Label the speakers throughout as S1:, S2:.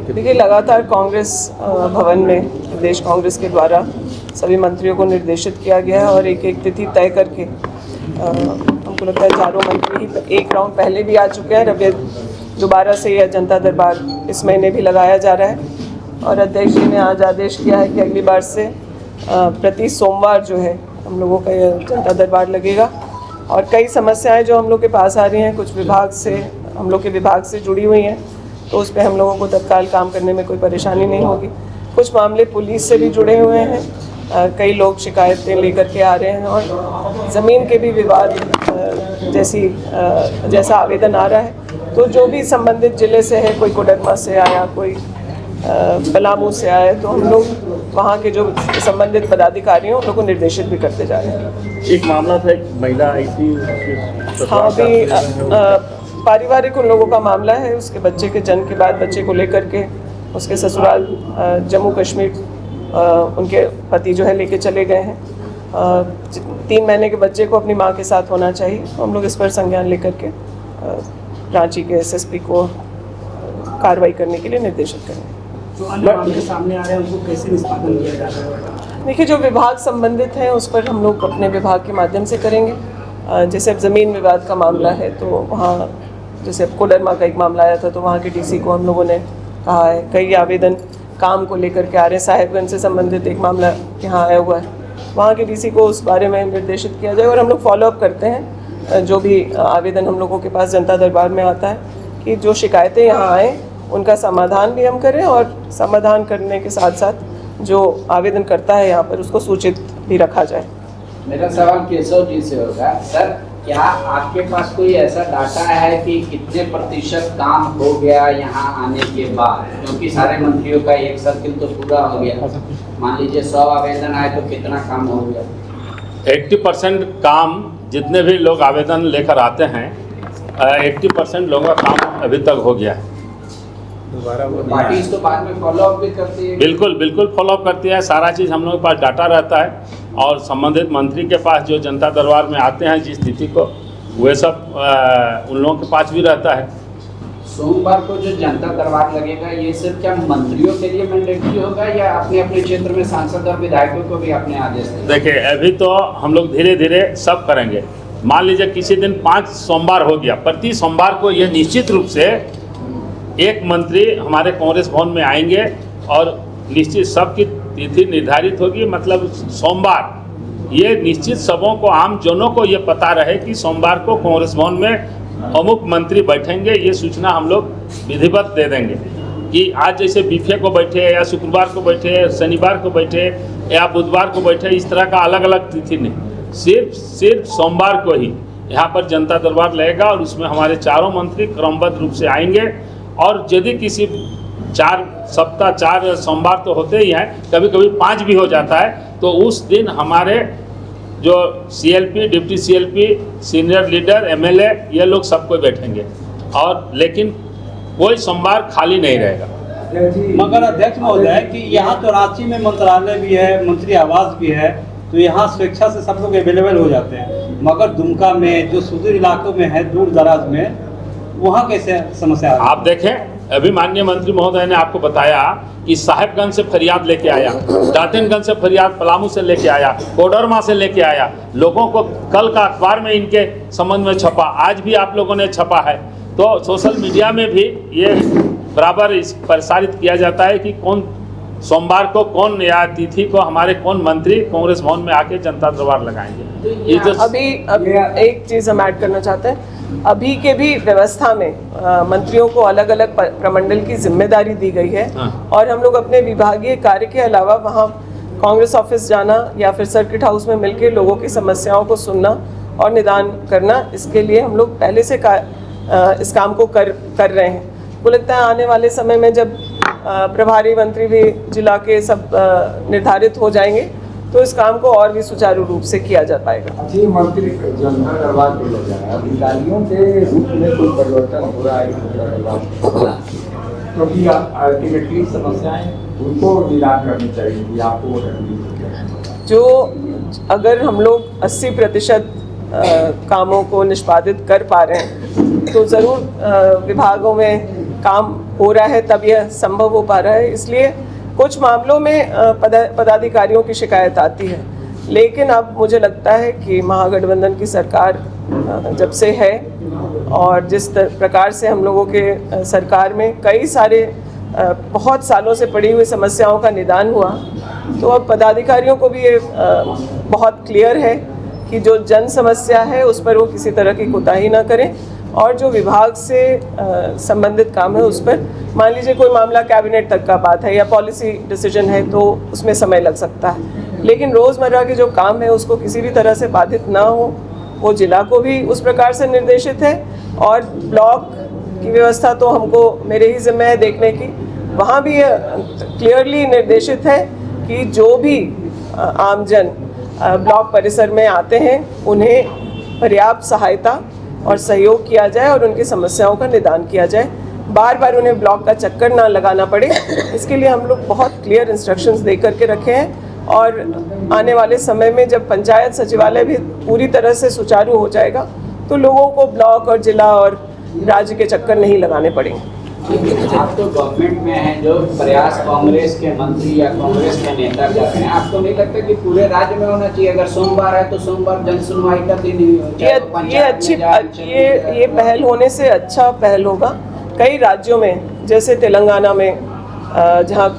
S1: देखिए, लगातार कांग्रेस भवन में प्रदेश कांग्रेस के द्वारा सभी मंत्रियों को निर्देशित किया गया है और एक एक तिथि तय करके हमको लगता है चारों मंत्री ही एक राउंड पहले भी आ चुके हैं। अब दोबारा से यह जनता दरबार इस महीने भी लगाया जा रहा है और अध्यक्ष जी ने आज आदेश किया है कि अगली बार से प्रति सोमवार जो है हम लोगों का यह जनता दरबार लगेगा। और कई समस्याएं जो हम लोग के पास आ रही हैं, कुछ विभाग से हम लोग के विभाग से जुड़ी हुई हैं, तो उस पे हम लोगों को तत्काल काम करने में कोई परेशानी नहीं होगी। कुछ मामले पुलिस से भी जुड़े हुए हैं, कई लोग शिकायतें लेकर के आ रहे हैं और ज़मीन के भी विवाद जैसा आवेदन आ रहा है, तो जो भी संबंधित ज़िले से है, कोई कोडरमा से आया, कोई पलामू से आया, तो हम लोग वहाँ के जो संबंधित पदाधिकारी हैं उन लोगों को निर्देशित भी करते जा रहे हैं।
S2: एक मामला था, एक महिला आई थी,
S1: हाँ, अभी पारिवारिक उन लोगों का मामला है। उसके बच्चे के जन्म के बाद बच्चे को लेकर के उसके ससुराल जम्मू कश्मीर उनके पति जो है लेके चले गए हैं। 3 महीने के बच्चे को अपनी माँ के साथ होना चाहिए, तो हम लोग इस पर संज्ञान लेकर के रांची के एसएसपी को कार्रवाई करने के लिए निर्देशित करेंगे।
S3: जो अन्य मामले सामने आ रहे हैं उनको कैसे निष्पादन किया जा रहा है?
S1: देखिए, जो विभाग संबंधित हैं उस पर हम लोग अपने विभाग के माध्यम से करेंगे। जैसे अब ज़मीन विवाद का मामला है तो वहाँ, जैसे अब कोडरमा का एक मामला आया था तो वहाँ के डीसी को हम लोगों ने कहा है। कई आवेदन काम को लेकर के आ रहे हैं। साहिबगंज से संबंधित एक मामला यहाँ आया हुआ है, वहाँ के डीसी को उस बारे में निर्देशित किया जाए और हम लोग फॉलोअप करते हैं जो भी आवेदन हम लोगों के पास जनता दरबार में आता है कि जो शिकायतें यहाँ आएँ उनका समाधान भी हम करें और समाधान करने के साथ साथ जो आवेदन करता है यहाँ पर उसको सूचित भी रखा जाए।
S4: मेरा सवाल केशव जी से होगा। सर, क्या आपके पास कोई ऐसा डाटा है कि कितने प्रतिशत काम हो गया यहाँ आने के बाद? क्योंकि सारे मंत्रियों का एक सर्किल तो पूरा हो गया। मान लीजिए 100 आवेदन आए तो कितना काम हो गया?
S2: 80% काम, जितने भी लोग आवेदन लेकर आते हैं 80% लोगों का काम अभी तक हो गया है।
S4: पार्टी इसको बाद में फॉलोअप भी करती है?
S2: बिल्कुल फॉलोअप करती है। सारा चीज़ हम लोगों के पास डाटा रहता है और संबंधित मंत्री के पास जो जनता दरबार में आते हैं जिस स्थिति को, वे सब उन लोगों के पास भी रहता है।
S4: सोमवार को जो जनता दरबार लगेगा, ये सिर्फ क्या मंत्रियों के लिए मैंडेटरी होगा या अपने अपने क्षेत्र में सांसद और विधायकों को भी अपने आदेश देंगे?
S2: देखिए, अभी तो हम लोग धीरे धीरे सब करेंगे। मान लीजिए किसी दिन 5 सोमवार हो गया, प्रति सोमवार को ये निश्चित रूप से एक मंत्री हमारे कांग्रेस भवन में आएंगे और निश्चित सबकी तिथि निर्धारित होगी। मतलब सोमवार ये निश्चित सबों को, आम जनों को ये पता रहे कि सोमवार को कांग्रेस भवन में अमुक मंत्री बैठेंगे। ये सूचना हम लोग विधिवत दे देंगे कि आज जैसे बीफे को बैठे या शुक्रवार को बैठे, शनिवार को बैठे या बुधवार को बैठे, इस तरह का अलग अलग तिथि नहीं, सिर्फ सोमवार को ही यहाँ पर जनता दरबार लगेगा और उसमें हमारे चारों मंत्री क्रमबद्ध रूप से आएंगे। और यदि किसी 4 सोमवार तो होते ही हैं, कभी कभी 5 भी हो जाता है, तो उस दिन हमारे जो CLP, deputy CLP, senior leader, MLA, ये लोग सब कोई बैठेंगे और लेकिन कोई सोमवार खाली नहीं रहेगा।
S3: मगर अध्यक्ष महोदय कि यहाँ तो रांची में मंत्रालय भी है, मंत्री आवास भी है, तो यहाँ स्वेच्छा से सब लोग अवेलेबल हो जाते हैं। मगर दुमका में जो सुदूर इलाकों में है, दूर दराज में, वहाँ कैसे समस्या है?
S2: आप देखें, अभी माननीय मंत्री महोदय ने आपको बताया कि साहिबगंज से फरियाद लेके आया, डाल्टनगंज से फरियाद पलामू से लेके आया, कोडरमा से लेके आया। लोगों को कल का अखबार में इनके संबंध में छपा, आज भी आप लोगों ने छपा है, तो सोशल मीडिया में भी ये बराबर प्रसारित किया जाता है कि कौन सोमवार को, कौन या तिथि को हमारे कौन मंत्री कांग्रेस भवन में आके जनता दरबार लगाएंगे। ये तो
S1: अभी एक चीज़ हम ऐड करना चाहते हैं। अभी के भी व्यवस्था में मंत्रियों को अलग अलग प्रमंडल की जिम्मेदारी दी गई है और हम लोग अपने विभागीय कार्य के अलावा वहाँ कांग्रेस ऑफिस जाना या फिर सर्किट हाउस में मिलकर लोगों की समस्याओं को सुनना और निदान करना, इसके लिए हम लोग पहले से इस काम को कर रहे हैं। मुझे लगता है आने वाले समय में जब प्रभारी मंत्री भी जिला के सब निर्धारित हो जाएंगे तो इस काम को और भी सुचारू रूप से किया जा पाएगा।
S5: जी, मंत्री जनता दरबार पे लग जाए, अधिकारियों के रूप में कोई परिवर्तन हो रहा है क्योंकि अल्टीमेटली समस्याएं उनको निदान करनी चाहिए। आपको
S1: जो अगर हम लोग 80% कामों को निष्पादित कर पा रहे हैं तो ज़रूर विभागों में काम हो रहा है तब यह संभव हो पा रहा है। इसलिए कुछ मामलों में पदाधिकारियों की शिकायत आती है, लेकिन अब मुझे लगता है कि महागठबंधन की सरकार जब से है और जिस प्रकार से हम लोगों के सरकार में कई सारे बहुत सालों से पड़ी हुई समस्याओं का निदान हुआ, तो अब पदाधिकारियों को भी ये बहुत क्लियर है कि जो जन समस्या है उस पर वो किसी तरह की कोताही ना करें, और जो विभाग से संबंधित काम है उस पर, मान लीजिए कोई मामला कैबिनेट तक का बात है या पॉलिसी डिसीजन है तो उसमें समय लग सकता है, लेकिन रोज़मर्रा के जो काम है उसको किसी भी तरह से बाधित ना हो, वो जिला को भी उस प्रकार से निर्देशित है। और ब्लॉक की व्यवस्था तो हमको मेरे ही जिम्मे है देखने की, वहाँ भी क्लियरली निर्देशित है कि जो भी आमजन ब्लॉक परिसर में आते हैं उन्हें पर्याप्त सहायता और सहयोग किया जाए और उनकी समस्याओं का निदान किया जाए, बार बार उन्हें ब्लॉक का चक्कर ना लगाना पड़े। इसके लिए हम लोग बहुत क्लियर इंस्ट्रक्शंस दे करके रखे हैं, और आने वाले समय में जब पंचायत सचिवालय भी पूरी तरह से सुचारू हो जाएगा तो लोगों को ब्लॉक और जिला और राज्य के चक्कर नहीं लगाने पड़ेंगे।
S4: आप तो गवर्नमेंट में हैं, जो प्रयास कांग्रेस के मंत्री या कांग्रेस के नेता कर रहे हैं, आपको नहीं लगता कि पूरे राज्य में होना चाहिए? अगर सोमवार है तो सोमवार जन सुनवाई का दिन ही हो।
S1: ये पहल होने से अच्छा पहल होगा। कई राज्यों में जैसे तेलंगाना में जहाँ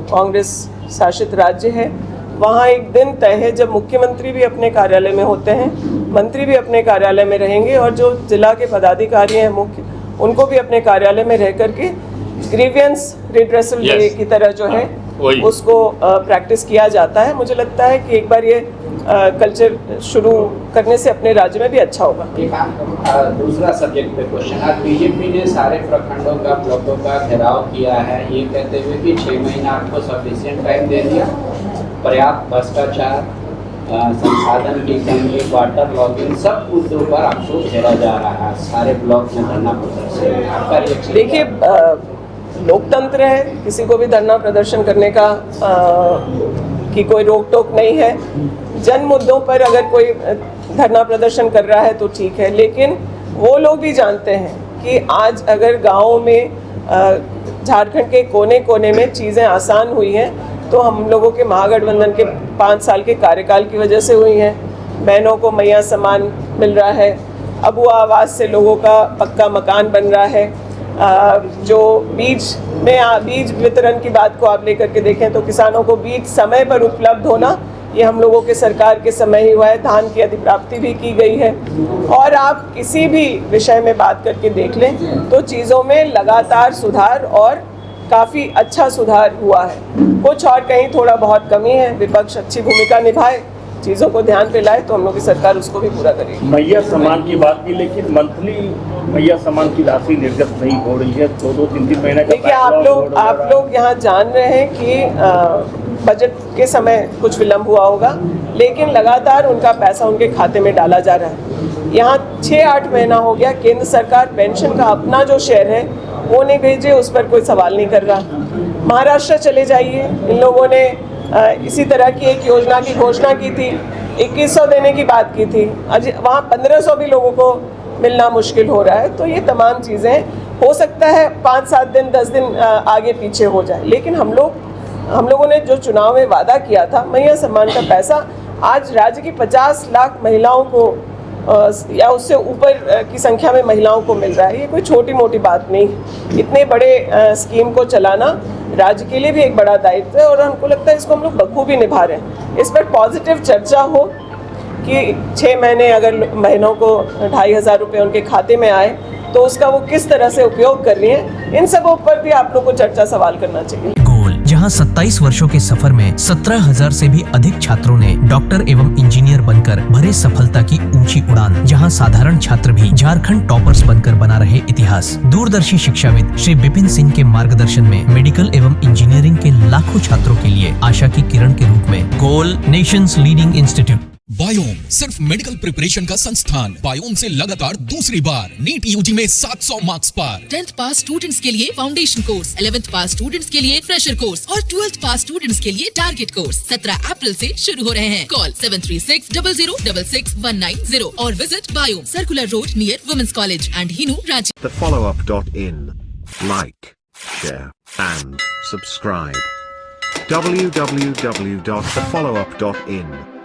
S1: कांग्रेस शासित राज्य है, वहाँ एक दिन तय है जब मुख्यमंत्री भी अपने कार्यालय में होते हैं, मंत्री भी अपने कार्यालय में रहेंगे, और जो जिला के पदाधिकारी हैं मुख्य, उनको भी अपने कार्यालय में रह करके ग्रीवियंस रिड्रेसल डे की तरह जो है उसको प्रैक्टिस किया जाता है। मुझे लगता है कि एक बार ये कल्चर शुरू करने से अपने राज्य में भी अच्छा होगा।
S4: दूसरा सब्जेक्ट पे क्वेश्चन, आज बीजेपी ने सारे प्रखंडों का, ब्लॉकों का घेराव किया है, ये कहते हुए कि 6 महीना आपको सफिशिएंट टाइम दे दिया, पर्याप्त भ्रष्टाचार, संसाधन की कमी, वाटर लॉगिंग, सब मुद्दों पर आपको घेरा जा रहा है, सारे ब्लॉक में धरना प्रदर्शन। आपका रिएक्शन?
S1: देखिए, लोकतंत्र है, किसी को भी धरना प्रदर्शन करने का की कोई रोक टोक नहीं है। जन मुद्दों पर अगर कोई धरना प्रदर्शन कर रहा है तो ठीक है, लेकिन वो लोग भी जानते हैं कि आज अगर गाँव में झारखंड के कोने कोने में चीज़ें आसान हुई हैं तो हम लोगों के महागठबंधन के 5 साल के कार्यकाल की वजह से हुई हैं। बहनों को मैया सम्मान मिल रहा है, अबुआ आवास से लोगों का पक्का मकान बन रहा है, जो बीज वितरण की बात को आप लेकर के देखें तो किसानों को बीज समय पर उपलब्ध होना, ये हम लोगों के सरकार के समय ही हुआ है। धान की अधिप्राप्ति भी की गई है, और आप किसी भी विषय में बात करके देख लें तो चीज़ों में लगातार सुधार और काफ़ी अच्छा सुधार हुआ है। कुछ और कहीं थोड़ा बहुत कमी है, विपक्ष अच्छी भूमिका निभाए, चीज़ों को ध्यान पे लाए तो हम लोग की सरकार उसको भी पूरा करेगी।
S6: मैया सम्मान की बात की, लेकिन मंथली मैया सम्मान की राशि निर्गत नहीं हो रही है, 2-2, 3-3 महीने का।
S1: देखिए, आप लोग यहाँ जान रहे हैं कि बजट के समय कुछ विलम्ब हुआ होगा, लेकिन लगातार उनका पैसा उनके खाते में डाला जा रहा है। यहाँ 6-8 महीना हो गया, केंद्र सरकार पेंशन का अपना जो शेयर है वो नहीं भेजे, उस पर कोई सवाल नहीं कर रहा। महाराष्ट्र चले जाइए, इन लोगों ने इसी तरह की एक योजना की घोषणा की थी, 2100 देने की बात की थी, आज वहाँ 1500 भी लोगों को मिलना मुश्किल हो रहा है। तो ये तमाम चीज़ें हो सकता है 5-7 दिन 10 दिन आगे पीछे हो जाए, लेकिन हम लोगों ने जो चुनाव में वादा किया था, मैया सम्मान का पैसा आज राज्य की 50 लाख महिलाओं को या उससे ऊपर की संख्या में महिलाओं को मिल रहा है। ये कोई छोटी मोटी बात नहीं, इतने बड़े स्कीम को चलाना राज्य के लिए भी एक बड़ा दायित्व है, और हमको लगता है इसको हम लोग बखूबी निभा रहे हैं। इस पर पॉजिटिव चर्चा हो कि 6 महीने अगर महीनों को 2500 रुपये उनके खाते में आए तो उसका वो किस तरह से उपयोग कर रही हैं, इन सबों पर भी आप लोग को चर्चा सवाल करना चाहिए।
S7: जहां 27 वर्षों के सफर में 17,000 से भी अधिक छात्रों ने डॉक्टर एवं इंजीनियर बनकर भरे सफलता की ऊंची उड़ान, जहां साधारण छात्र भी झारखंड टॉपर्स बनकर बना रहे इतिहास। दूरदर्शी शिक्षाविद श्री विपिन सिंह के मार्गदर्शन में मेडिकल एवं इंजीनियरिंग के लाखों छात्रों के लिए आशा की किरण के रूप में गोल नेशंस लीडिंग इंस्टीट्यूट।
S8: बायोम सिर्फ मेडिकल प्रिपरेशन का संस्थान। बायोम से लगातार दूसरी बार नीट यूजी में 700 मार्क्स पार। 10th पास स्टूडेंट्स के लिए फाउंडेशन कोर्स, 11th पास स्टूडेंट्स के लिए फ्रेशर कोर्स और 12th पास स्टूडेंट्स के लिए टारगेट कोर्स 17 अप्रैल से शुरू हो रहे हैं। कॉल 7360066190 और visit Biome, circular road near women's college and Hinoo, Ranchi.
S9: The follow-up.in like, share, and subscribe. www.thefollowup.in